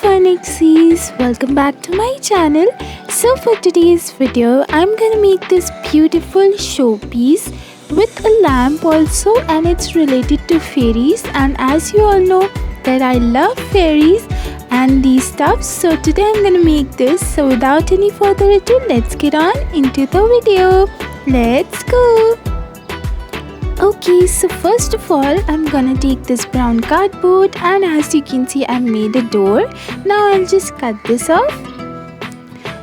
funXies, welcome back to my channel. So for today's video I'm gonna make this beautiful showpiece with a lamp also, and it's related to fairies, and as you all know that I love fairies and these stuff, so today I'm gonna make this. So without any further ado, let's get on into the video. Let's go. Okay, so first of all I'm gonna take this brown cardboard, and as you can see I made a door. Now I'll just cut this off.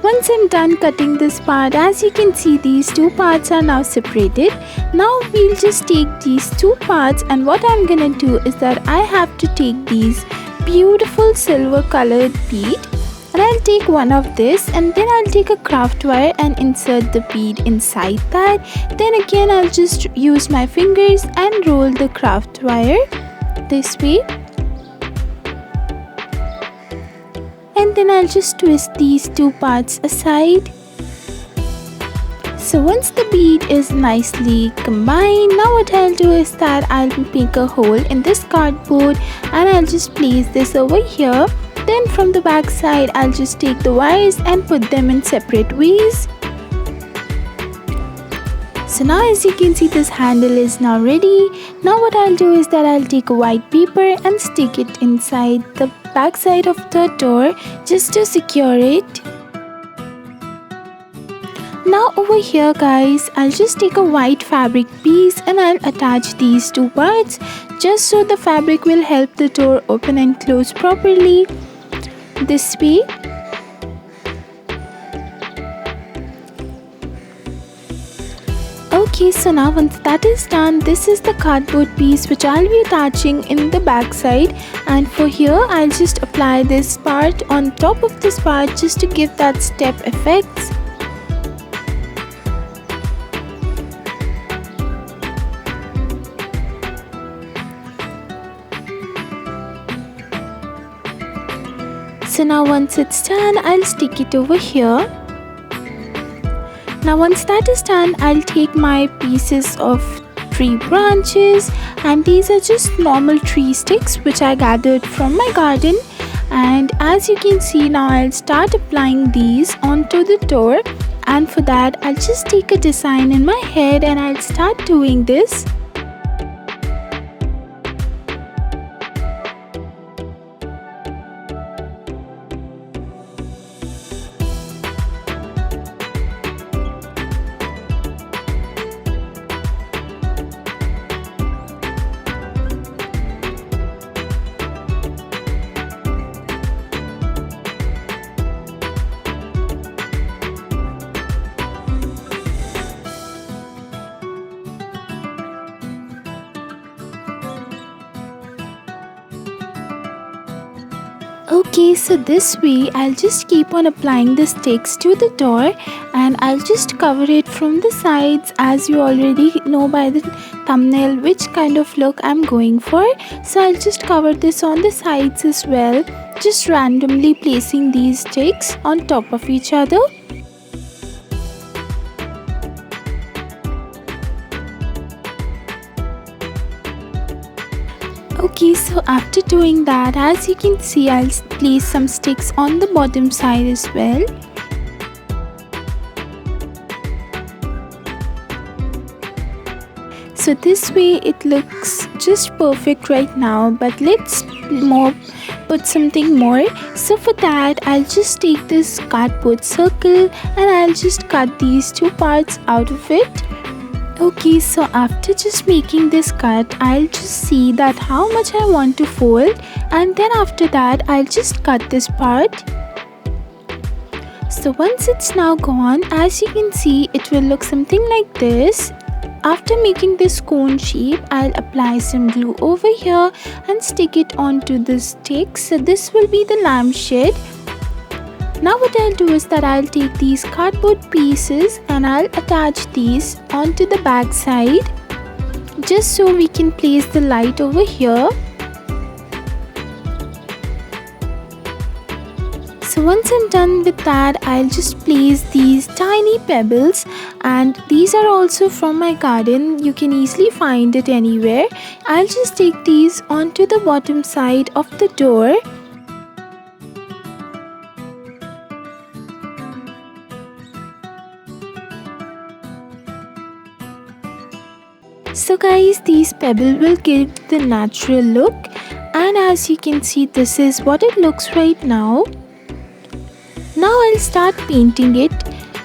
Once I'm done cutting this part, as you can see these two parts are now separated. Now we'll just take these two parts, and what I'm gonna do is that I have to take these beautiful silver colored bead, and I'll take one of this, and then I'll take a craft wire and insert the bead inside that. Then again I'll just use my fingers and roll the craft wire this way, and then I'll just twist these two parts aside. So once the bead is nicely combined, now what I'll do is that I'll make a hole in this cardboard, and I'll just place this over here. Then from the back side I'll just take the wires and put them in separate ways. So now as you can see this handle is now ready. Now what I'll do is that I'll take a white paper and stick it inside the back side of the door just to secure it. Now over here guys, I'll just take a white fabric piece and I'll attach these two parts just so the fabric will help the door open and close properly. This way. Okay, so now once that is done, this is the cardboard piece which I'll be attaching in the back side, and for here I'll just apply this part on top of this part just to give that step effects. So now once it's done, I'll stick it over here. Now once that is done, I'll take my pieces of tree branches, and these are just normal tree sticks which I gathered from my garden, and as you can see now I'll start applying these onto the door, and for that I'll just take a design in my head and I'll start doing this. Okay, so this way I'll just keep on applying the sticks to the door, and I'll just cover it from the sides, as you already know by the thumbnail which kind of look I'm going for. So I'll just cover this on the sides as well, just randomly placing these sticks on top of each other. Okay, so after doing that, as you can see I'll place some sticks on the bottom side as well. So this way it looks just perfect right now, but let's put something more. So for that I'll just take this cardboard circle and I'll just cut these two parts out of it. Okay, so after just making this cut, I'll just see that how much I want to fold, and then after that I'll just cut this part. So once it's now gone, as you can see it will look something like this. After making this cone shape, I'll apply some glue over here and stick it onto the stick. So this will be the lampshade. Now what I'll do is that I'll take these cardboard pieces and I'll attach these onto the back side just so we can place the light over here. So once I'm done with that, I'll just place these tiny pebbles, and these are also from my garden. You can easily find it anywhere. I'll just take these onto the bottom side of the door. So guys, these pebbles will give the natural look, and as you can see, this is what it looks right now. Now I'll start painting it.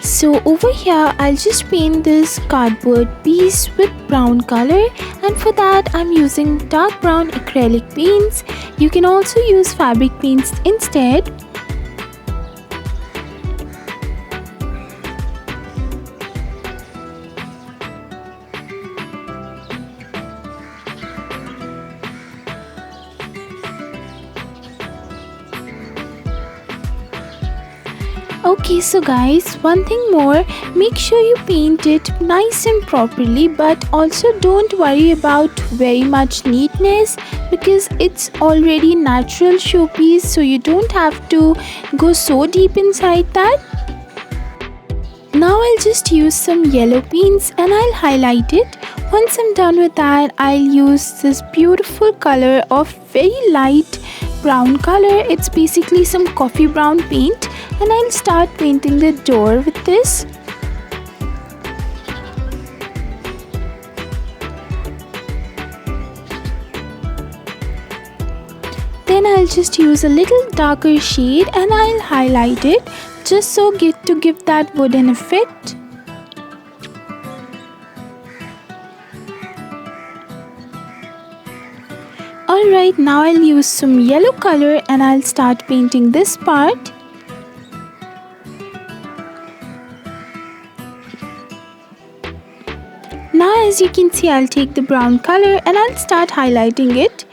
So over here I'll just paint this cardboard piece with brown color, and for that I'm using dark brown acrylic paints. You can also use fabric paints instead. Okay, so guys, one thing more, make sure you paint it nice and properly, but also don't worry about very much neatness because it's already natural showpiece, so you don't have to go so deep inside that. Now I'll just use some yellow paints and I'll highlight it. Once I'm done with that, I'll use this beautiful color of very light brown color. It's basically some coffee brown paint, and I'll start painting the door with this. Then I'll just use a little darker shade and I'll highlight it just so to give that wooden effect. Alright, now I'll use some yellow color and I'll start painting this part. Now as you can see, I'll take the brown color and I'll start highlighting it.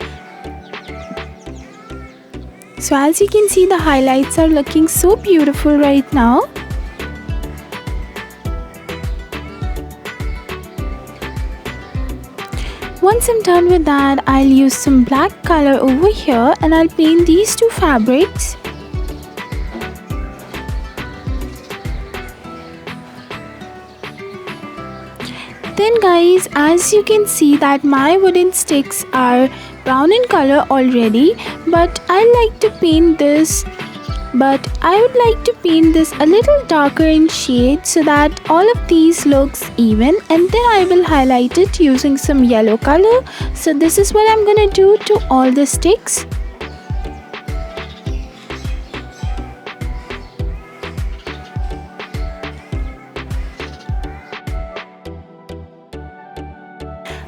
So as you can see, the highlights are looking so beautiful right now. Once I'm done with that, I'll use some black color over here and I'll paint these two fabrics. Then guys, as you can see that my wooden sticks are brown in color already, but I like to paint this a little darker in shade so that all of these looks even, and then I will highlight it using some yellow color. So this is what I'm gonna do to all the sticks.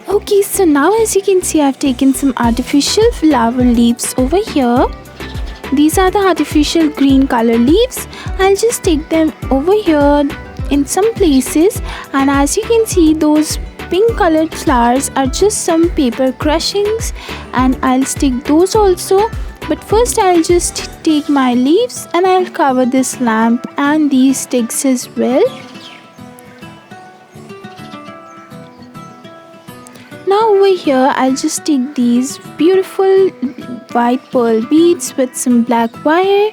Okay, so now as you can see, I've taken some artificial flower leaves over here. These are the artificial green color leaves. I'll just take them over here in some places, and as you can see, those pink colored flowers are just some paper crushings, and I'll stick those also. But first I'll just take my leaves and I'll cover this lamp and these sticks as well. Now over here I'll just take these beautiful white pearl beads with some black wire.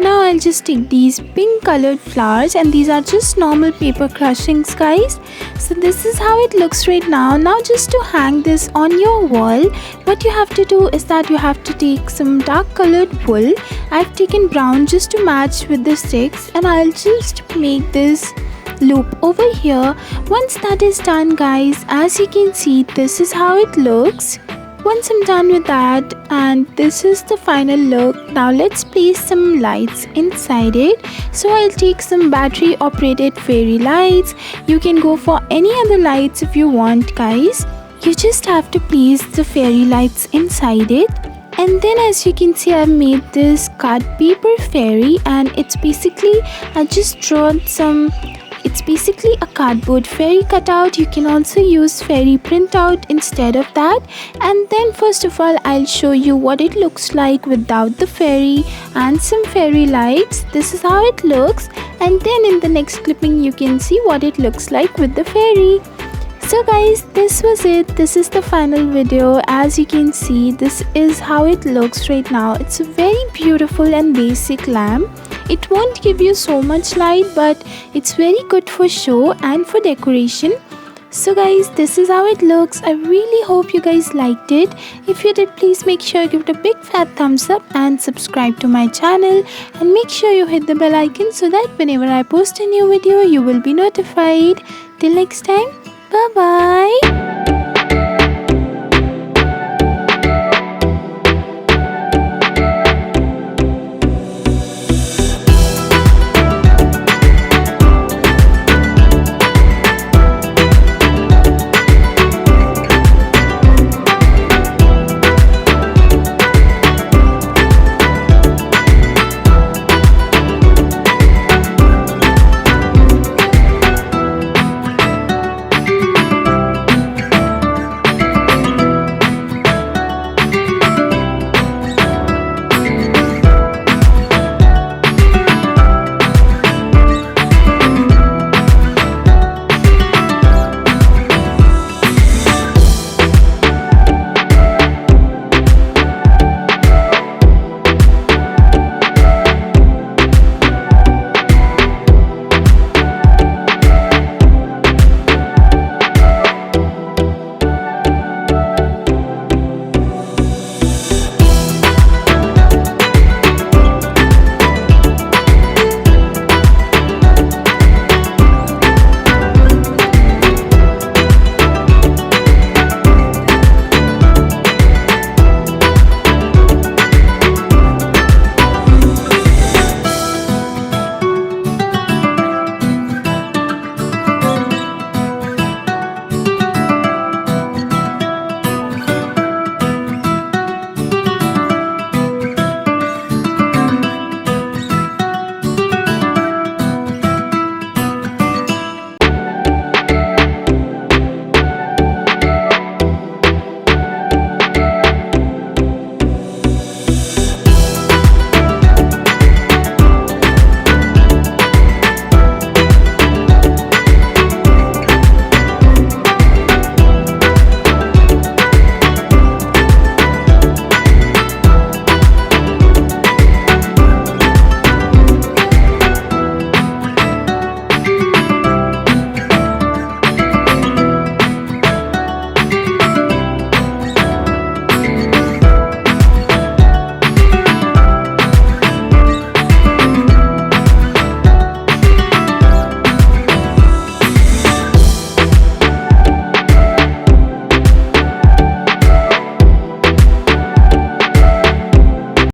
Now I'll just take these pink colored flowers, and these are just normal paper crushings guys. So this is how it looks right now. Now just to hang this on your wall, what you have to do is that you have to take some dark colored wool. I've taken brown just to match with the sticks, and I'll just make this loop over here. Once that is done guys, as you can see, this is how it looks. Once I'm done with that, and this is the final look. Now let's place some lights inside it. So I'll take some battery operated fairy lights. You can go for any other lights if you want guys. You just have to place the fairy lights inside it. And then as you can see, I've made this card paper fairy, and it's basically a cardboard fairy cutout. You can also use fairy printout instead of that. And then first of all, I'll show you what it looks like without the fairy and some fairy lights. This is how it looks, and then in the next clipping you can see what it looks like with the fairy. So guys, this was it. This is the final video. As you can see, this is how it looks right now. It's a very beautiful and basic lamp. It won't give you so much light, but it's very good for show and for decoration. So guys, this is how it looks. I really hope you guys liked it. If you did, please make sure you give it a big fat thumbs up and subscribe to my channel, and make sure you hit the bell icon so that whenever I post a new video you will be notified. Till next time, bye bye.